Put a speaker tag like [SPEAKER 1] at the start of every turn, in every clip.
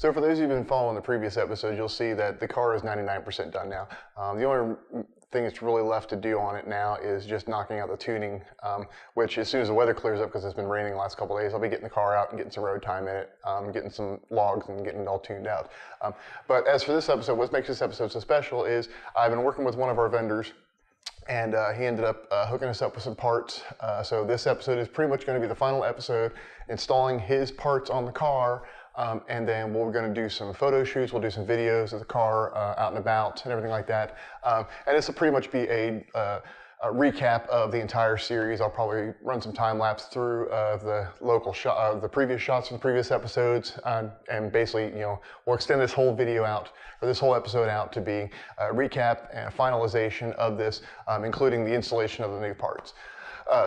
[SPEAKER 1] So for those of you who've been following the previous episode, you'll see that the car is 99% done now. The only thing that's really left to do on it now is just knocking out the tuning, which as soon as the weather clears up, because it's been raining the last couple of days, I'll be getting the car out and getting some road time in it, getting some logs and getting it all tuned out. But as for this episode, what makes this episode so special is I've been working with one of our vendors, and he ended up hooking us up with some parts. So this episode is pretty much going to be the final episode, installing his parts on the car, and then we're going to do some photo shoots. We'll do some videos of the car out and about and everything like that. And this will pretty much be a recap of the entire series. I'll probably run some time lapse through of the local shot, the previous shots from the previous episodes, and basically, we'll extend this whole video out, or this whole episode out, to be a recap and a finalization of this, including the installation of the new parts.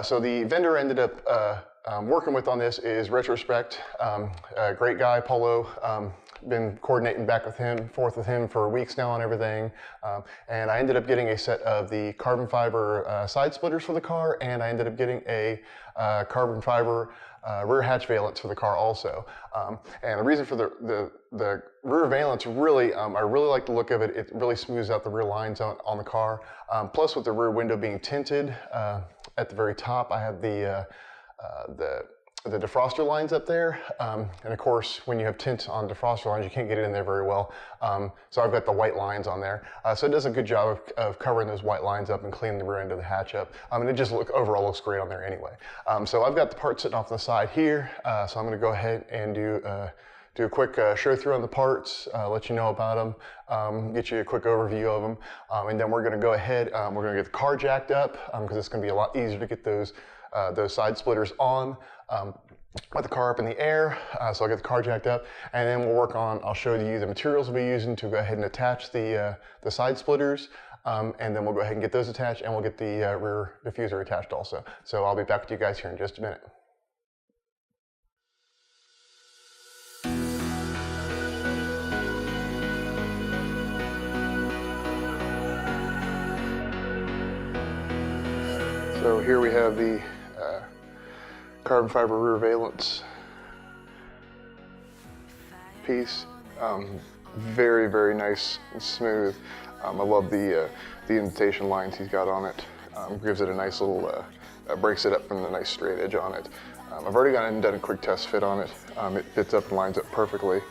[SPEAKER 1] So the vendor ended up working with on this is Retrospect, a great guy, Polo. Been coordinating back with him, forth with him for weeks now on everything. And I ended up getting a set of the carbon fiber side splitters for the car, and I ended up getting a carbon fiber rear hatch valence for the car also. And the reason for the rear valence, really, I really like the look of it. It really smooths out the rear lines on the car. Plus, with the rear window being tinted at the very top, I have the defroster lines up there, and of course when you have tint on defroster lines you can't get it in there very well, so I've got the white lines on there, so it does a good job of covering those white lines up and cleaning the rear end of the hatch up, and it just overall looks great on there anyway. So I've got the parts sitting off the side here, so I'm going to go ahead and do a quick show through on the parts, let you know about them, get you a quick overview of them, and then we're going to go ahead, we're going to get the car jacked up, because it's going to be a lot easier to get those side splitters on with the car up in the air. So I'll get the car jacked up, and then we'll work on, I'll show you the materials we'll be using to go ahead and attach the side splitters, and then we'll go ahead and get those attached, and we'll get the rear diffuser attached also. So I'll be back with you guys here in just a minute. So here we have the carbon fiber rear valence piece. Very, very nice and smooth. I love the indentation lines he's got on it. Gives it a nice little, breaks it up from the nice straight edge on it. I've already gone and done a quick test fit on it. It fits up and lines up perfectly.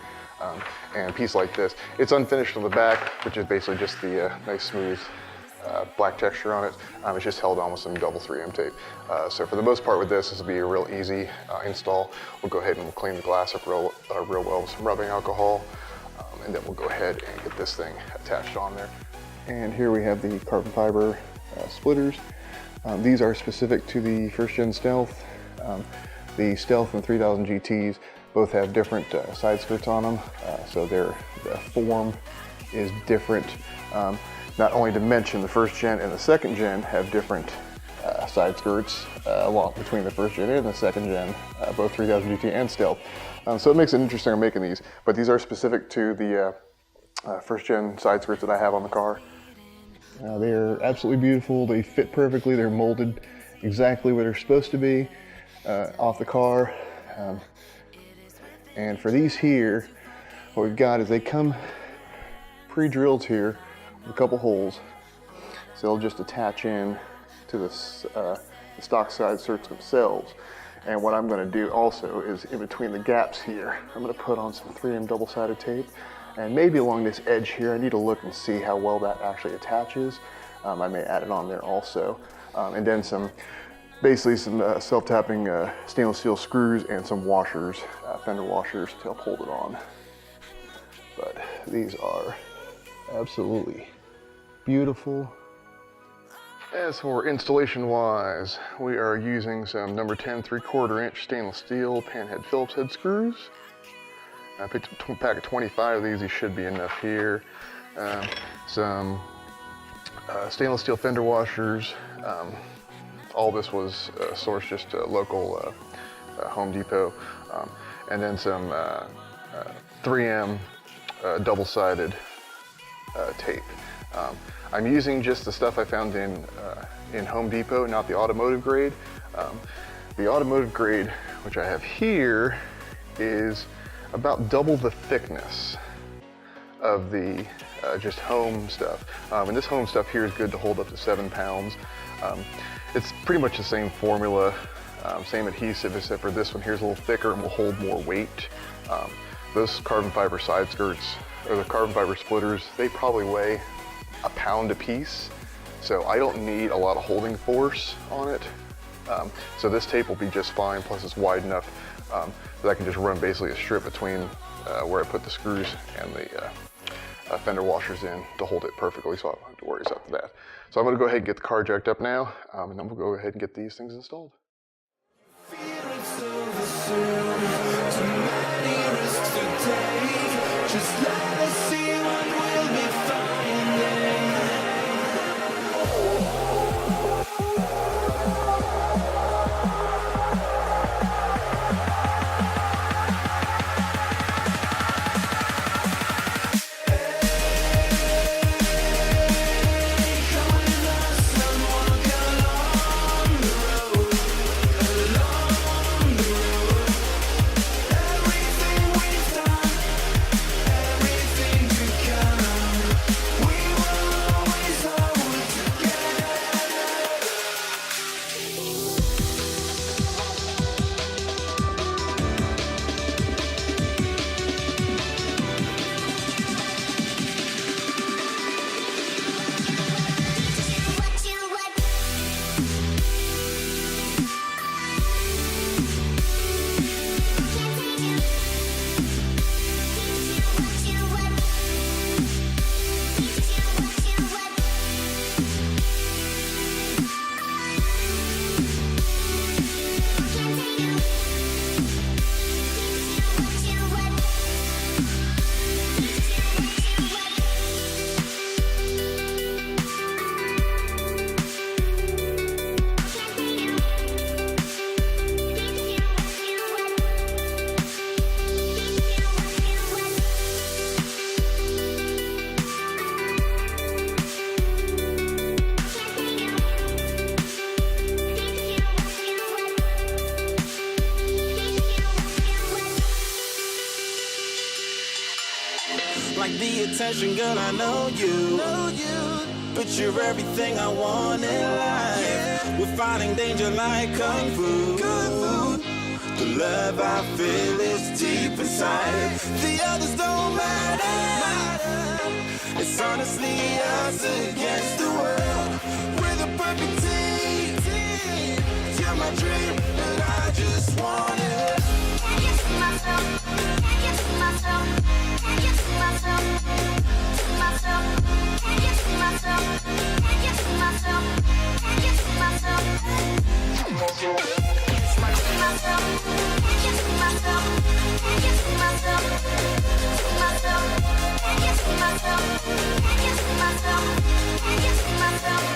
[SPEAKER 1] And a piece like this, it's unfinished on the back, which is basically just the nice smooth black texture on it. It's just held on with some double 3M tape. So for the most part with this will be a real easy install. We'll go ahead and we'll clean the glass up real well with some rubbing alcohol, and then we'll go ahead and get this thing attached on there. And here we have the carbon fiber splitters. These are specific to the first gen Stealth. The Stealth and 3000 GTs both have different side skirts on them, so the form is different. Not only to mention the first gen and the second gen have different side skirts along between the first gen and the second gen, both 3000 GT and Stealth. So it makes it interesting on making these, but these are specific to the first gen side skirts that I have on the car. They're absolutely beautiful. They fit perfectly. They're molded exactly where they're supposed to be off the car. And for these here, what we've got is they come pre-drilled here, a couple holes, so they'll just attach in to the stock side skirts themselves. And what I'm going to do also is in between the gaps here, I'm going to put on some 3M double-sided tape, and maybe along this edge here, I need to look and see how well that actually attaches. I may add it on there also, and then basically some self-tapping stainless steel screws and some washers, fender washers, to help hold it on. But these are absolutely beautiful. As for installation wise, we are using some number 10 3/4 inch stainless steel panhead Phillips head screws. I picked a pack of 25 of these. These should be enough here. Some stainless steel fender washers. All this was sourced just a local Home Depot. And then some 3M double-sided tape. I'm using just the stuff I found in Home Depot, not the automotive grade. The automotive grade, which I have here, is about double the thickness of the just home stuff. And this home stuff here is good to hold up to 7 pounds. It's pretty much the same formula, same adhesive, except for this one here is a little thicker and will hold more weight. Those carbon fiber side skirts, or the carbon fiber splitters, they probably weigh a pound a piece. So I don't need a lot of holding force on it. So this tape will be just fine, plus it's wide enough that I can just run basically a strip between where I put the screws and the fender washers in to hold it perfectly, so I don't have to worry about that. So I'm going to go ahead and get the car jacked up now, and then we'll go ahead and get these things installed.
[SPEAKER 2] Like the attention, girl, I know you. But you're everything I want in life. We're fighting danger like Kung Fu. The love I feel is deep inside. The others don't matter. It's honestly us against the world. We're the perfect team. You're my dream, and I just want it. I just see myself. I just see myself. I just see myself. See myself. I just see myself. I just see myself. I just see myself. See myself. I just see myself. I just see myself. See myself. I just see myself. I just see myself. I just see myself.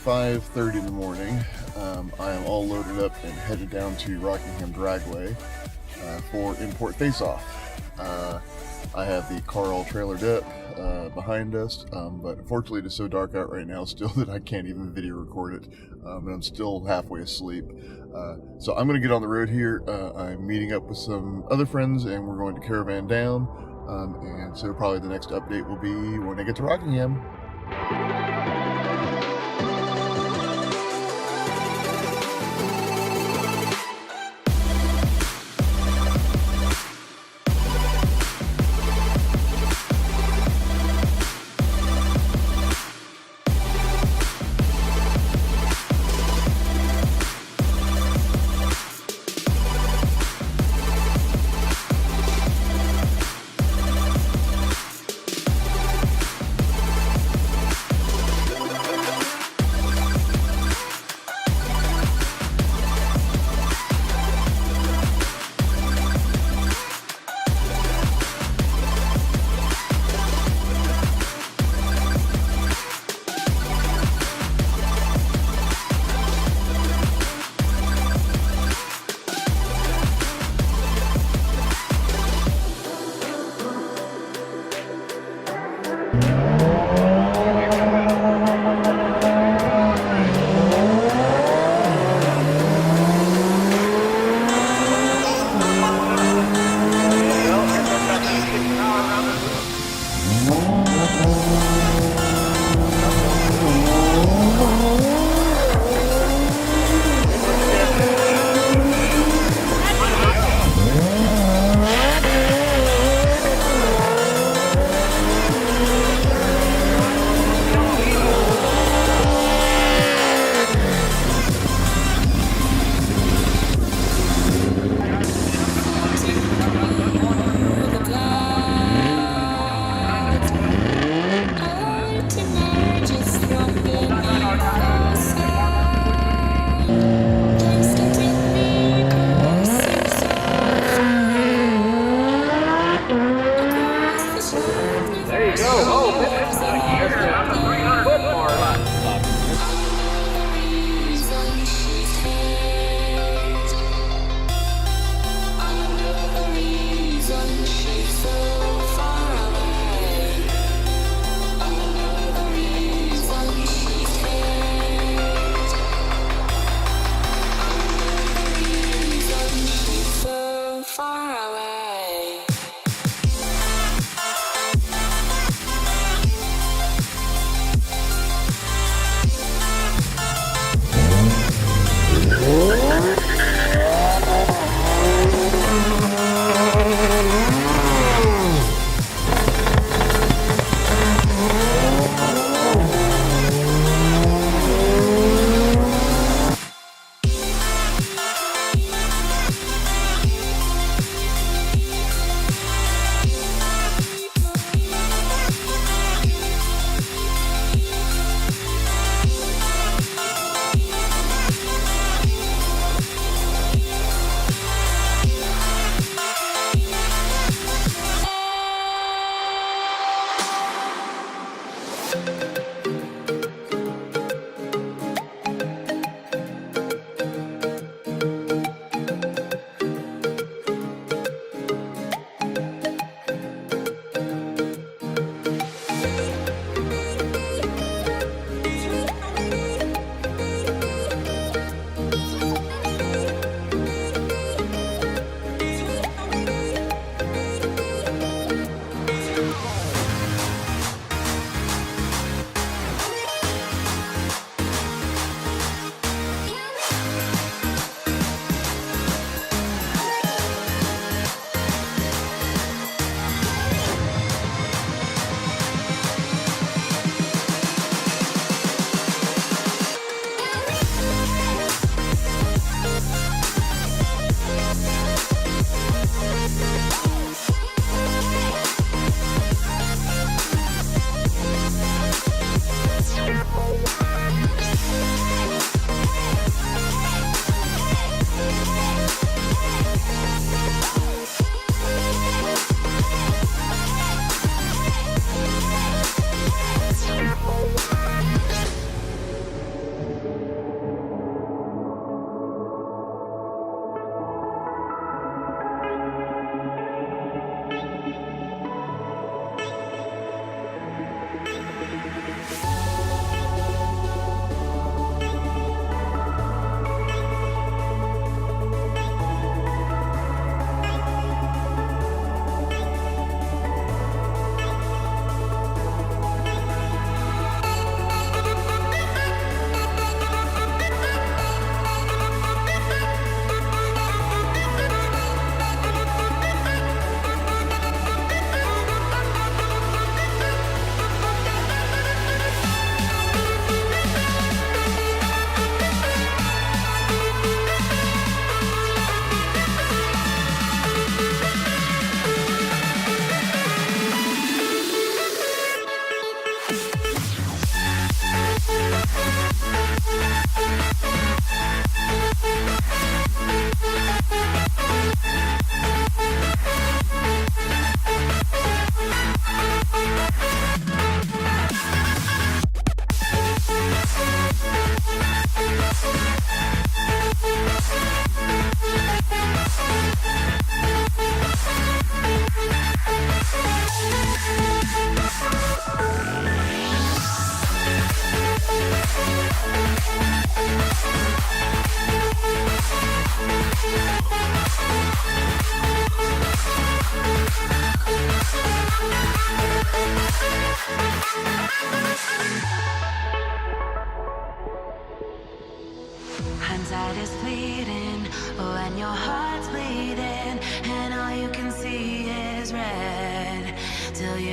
[SPEAKER 3] 5:30 in the morning. I am all loaded up and headed down to Rockingham Dragway for import face-off. I have the car all trailered up behind us, but unfortunately it is so dark out right now still that I can't even video record it, and I'm still halfway asleep. So I'm going to get on the road here. I'm meeting up with some other friends and we're going to caravan down, and so probably the next update will be when I get to Rockingham.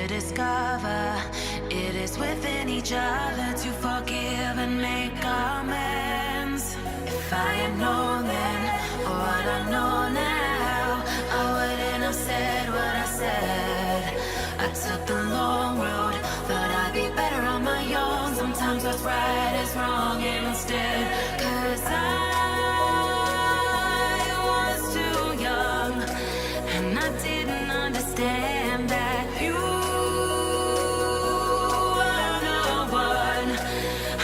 [SPEAKER 2] discover it is within each other to forgive and make amends. If I had known then what I know now, I wouldn't have said what I said. I took the long road, thought I'd be better on my own. Sometimes what's right is wrong instead. 'Cause I was too young, and I didn't understand that you are the one.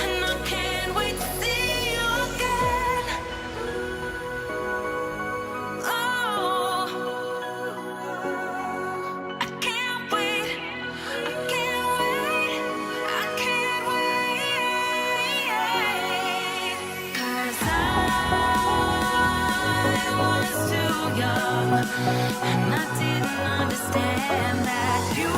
[SPEAKER 2] And I can't wait to see you again. Oh, I can't wait. I can't wait. I can't wait. 'Cause I was too young, and I didn't understand that you